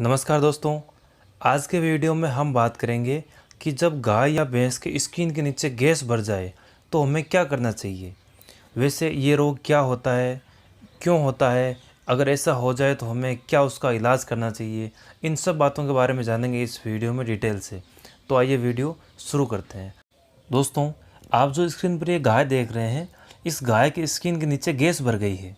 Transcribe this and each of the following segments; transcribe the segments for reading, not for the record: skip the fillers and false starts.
नमस्कार दोस्तों। आज के वीडियो में हम बात करेंगे कि जब गाय या भैंस के स्किन के नीचे गैस भर जाए तो हमें क्या करना चाहिए। वैसे ये रोग क्या होता है, क्यों होता है, अगर ऐसा हो जाए तो हमें क्या उसका इलाज करना चाहिए, इन सब बातों के बारे में जानेंगे इस वीडियो में डिटेल से। तो आइए वीडियो शुरू करते हैं। दोस्तों, आप जो स्क्रीन पर ये गाय देख रहे हैं, इस गाय की स्किन के नीचे गैस भर गई है।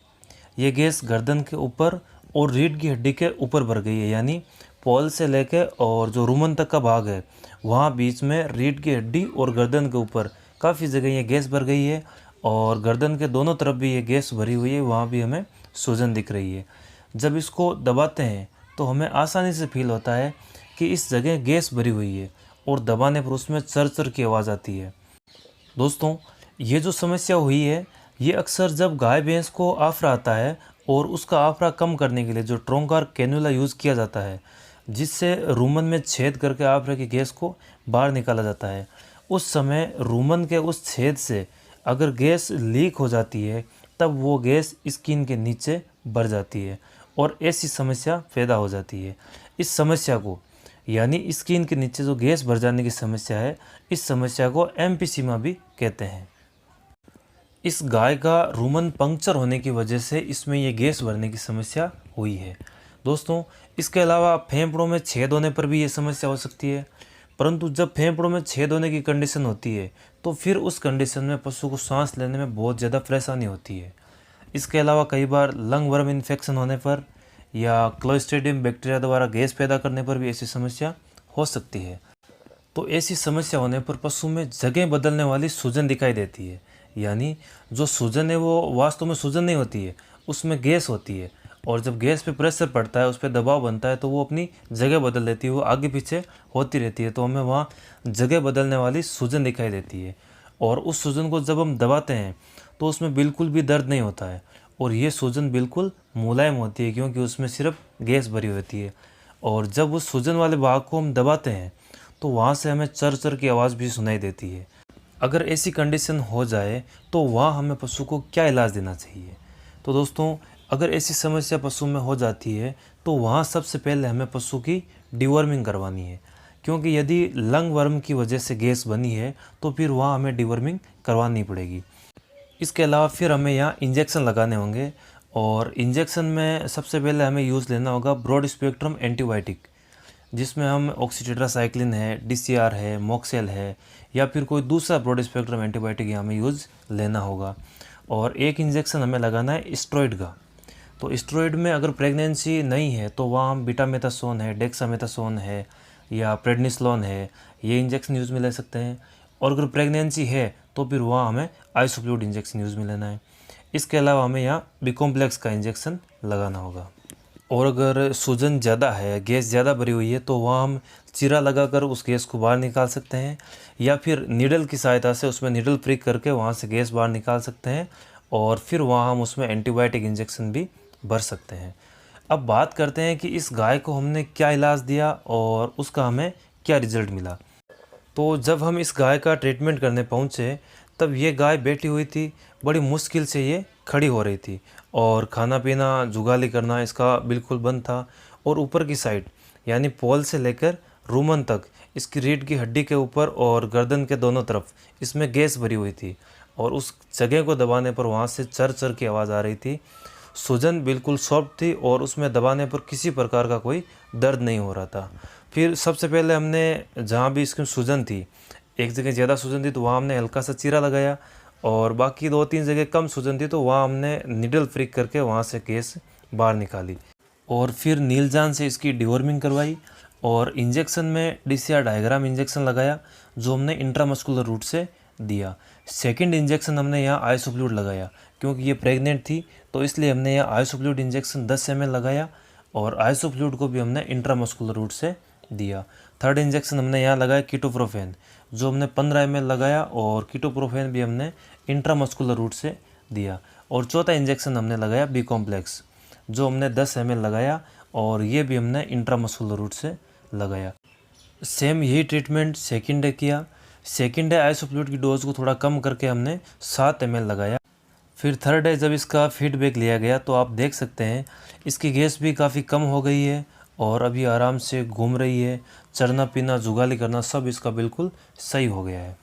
ये गैस गर्दन के ऊपर और रीढ़ की हड्डी के ऊपर भर गई है, यानी पॉल से लेकर और जो रुमन तक का भाग है वहाँ बीच में रीढ़ की हड्डी और गर्दन के ऊपर काफ़ी जगह ये गैस भर गई है। और गर्दन के दोनों तरफ भी ये गैस भरी हुई है, वहाँ भी हमें सूजन दिख रही है। जब इसको दबाते हैं तो हमें आसानी से फील होता है कि इस जगह गैस भरी हुई है और दबाने पर उसमें चर चर की आवाज़ आती है। दोस्तों, ये जो समस्या हुई है ये अक्सर जब गाय भैंस को आफरा आता है और उसका आफरा कम करने के लिए जो ट्रोंकार कैन्युला यूज़ किया जाता है, जिससे रूमन में छेद करके आफरे की गैस को बाहर निकाला जाता है, उस समय रूमन के उस छेद से अगर गैस लीक हो जाती है तब वो गैस स्किन के नीचे भर जाती है और ऐसी समस्या पैदा हो जाती है। इस समस्या को, यानी स्किन के नीचे जो गैस भर जाने की समस्या है, इस समस्या को एम्फीसीमा भी कहते हैं। इस गाय का रूमन पंक्चर होने की वजह से इसमें ये गैस भरने की समस्या हुई है। दोस्तों, इसके अलावा फेफड़ों में छेद होने पर भी ये समस्या हो सकती है, परंतु जब फेफड़ों में छेद होने की कंडीशन होती है तो फिर उस कंडीशन में पशु को सांस लेने में बहुत ज़्यादा परेशानी होती है। इसके अलावा कई बार लंग वर्म इन्फेक्शन होने पर या क्लोस्ट्रीडियम बैक्टीरिया द्वारा गैस पैदा करने पर भी ऐसी समस्या हो सकती है। तो ऐसी समस्या होने पर पशु में जगह बदलने वाली सूजन दिखाई देती है, यानी जो सूजन है वो वास्तव में सूजन नहीं होती है, उसमें गैस होती है। और जब गैस पे प्रेशर पड़ता है, उस पर दबाव बनता है तो वो अपनी जगह बदल लेती है, वो आगे पीछे होती रहती है। तो हमें वहाँ जगह बदलने वाली सूजन दिखाई देती है। और उस सूजन को जब हम दबाते हैं तो उसमें बिल्कुल भी दर्द नहीं होता है और ये सूजन बिल्कुल मुलायम होती है, क्योंकि उसमें सिर्फ गैस भरी होती है। और जब उस सूजन वाले भाग को हम दबाते हैं तो वहाँ से हमें चर चर की आवाज़ भी सुनाई देती है। अगर ऐसी कंडीशन हो जाए तो वहाँ हमें पशु को क्या इलाज देना चाहिए। तो दोस्तों, अगर ऐसी समस्या पशु में हो जाती है तो वहाँ सबसे पहले हमें पशु की डिवर्मिंग करवानी है, क्योंकि यदि लंग वर्म की वजह से गैस बनी है तो फिर वहाँ हमें डिवर्मिंग करवानी पड़ेगी। इसके अलावा फिर हमें यहाँ इंजेक्शन लगाने होंगे और इंजेक्शन में सबसे पहले हमें यूज़ लेना होगा ब्रॉड स्पेक्ट्रम एंटीबायोटिक, जिसमें हम ऑक्सीटेट्रासाइक्लिन है, डीसीआर है, मॉक्सेल है या फिर कोई दूसरा ब्रॉड स्पेक्ट्रम एंटीबायोटिक यहाँ हमें यूज़ लेना होगा। और एक इंजेक्शन हमें लगाना है स्टेरॉइड का। तो स्टेरॉइड में अगर प्रेगनेंसी नहीं है तो वहाँ हम बीटामेथासोन है, डेक्सामेथासोन है या प्रेडनिसलोन है, ये इंजेक्शन यूज़ में ले सकते हैं। और अगर प्रेगनेंसी है तो फिर वहाँ हमें आइसोफ्लूइड इंजेक्शन यूज़ में लेना है। इसके अलावा हमें यहाँ बी-कॉम्प्लेक्स का इंजेक्शन लगाना होगा। और अगर सूजन ज़्यादा है, गैस ज़्यादा भरी हुई है, तो वहाँ हम चीरा लगाकर उस गैस को बाहर निकाल सकते हैं या फिर नीडल की सहायता से उसमें नीडल प्रिक करके वहाँ से गैस बाहर निकाल सकते हैं और फिर वहाँ हम उसमें एंटीबायोटिक इंजेक्शन भी भर सकते हैं। अब बात करते हैं कि इस गाय को हमने क्या इलाज दिया और उसका हमें क्या रिजल्ट मिला। तो जब हम इस गाय का ट्रीटमेंट करने पहुँचे तब ये गाय बैठी हुई थी, बड़ी मुश्किल से ये खड़ी हो रही थी और खाना पीना, जुगाली करना इसका बिल्कुल बंद था। और ऊपर की साइड, यानी पोल से लेकर रूमन तक, इसकी रीढ़ की हड्डी के ऊपर और गर्दन के दोनों तरफ इसमें गैस भरी हुई थी और उस जगह को दबाने पर वहाँ से चर चर की आवाज़ आ रही थी। सूजन बिल्कुल सॉफ्ट थी और उसमें दबाने पर किसी प्रकार का कोई दर्द नहीं हो रहा था। फिर सबसे पहले हमने जहाँ भी इसकी सूजन थी, एक जगह ज़्यादा सूजन थी तो वहाँ हमने हल्का सा चीरा लगाया और बाकी 2-3 जगह कम सूजन थी तो वहाँ हमने नीडल फ्रिक करके वहाँ से गैस बाहर निकाली। और फिर नीलजान से इसकी डिवर्मिंग करवाई और इंजेक्शन में डीसीआर डायग्राम इंजेक्शन लगाया, जो हमने इंट्रामस्कुलर रूट से दिया। सेकंड इंजेक्शन हमने यहाँ आइसोफ्लूइड लगाया, क्योंकि ये प्रेग्नेंट थी तो इसलिए हमने यहाँ आइसोफ्लूइड इंजेक्शन 10 ml लगाया और आइसोफ्लूइड को भी हमने इंट्रामस्कुलर रूट से दिया। थर्ड इंजेक्शन हमने यहाँ लगाया कीटोप्रोफेन, जो हमने 15 ml लगाया और कीटोप्रोफेन भी हमने इंट्रामस्कुलर रूट से दिया। और चौथा इंजेक्शन हमने लगाया बी-कॉम्प्लेक्स, जो हमने 10 ml लगाया और ये भी हमने इंट्रामस्कुलर रूट से लगाया। सेम यही ट्रीटमेंट सेकेंड डे किया। सेकेंड डे आइसोफ्लूइड की डोज को थोड़ा कम करके हमने 7 ml लगाया। फिर थर्ड डे जब इसका फीडबैक लिया गया तो आप देख सकते हैं इसकी गैस भी काफ़ी कम हो गई है और अभी आराम से घूम रही है। चरना पीना जुगाली करना सब इसका बिल्कुल सही हो गया है।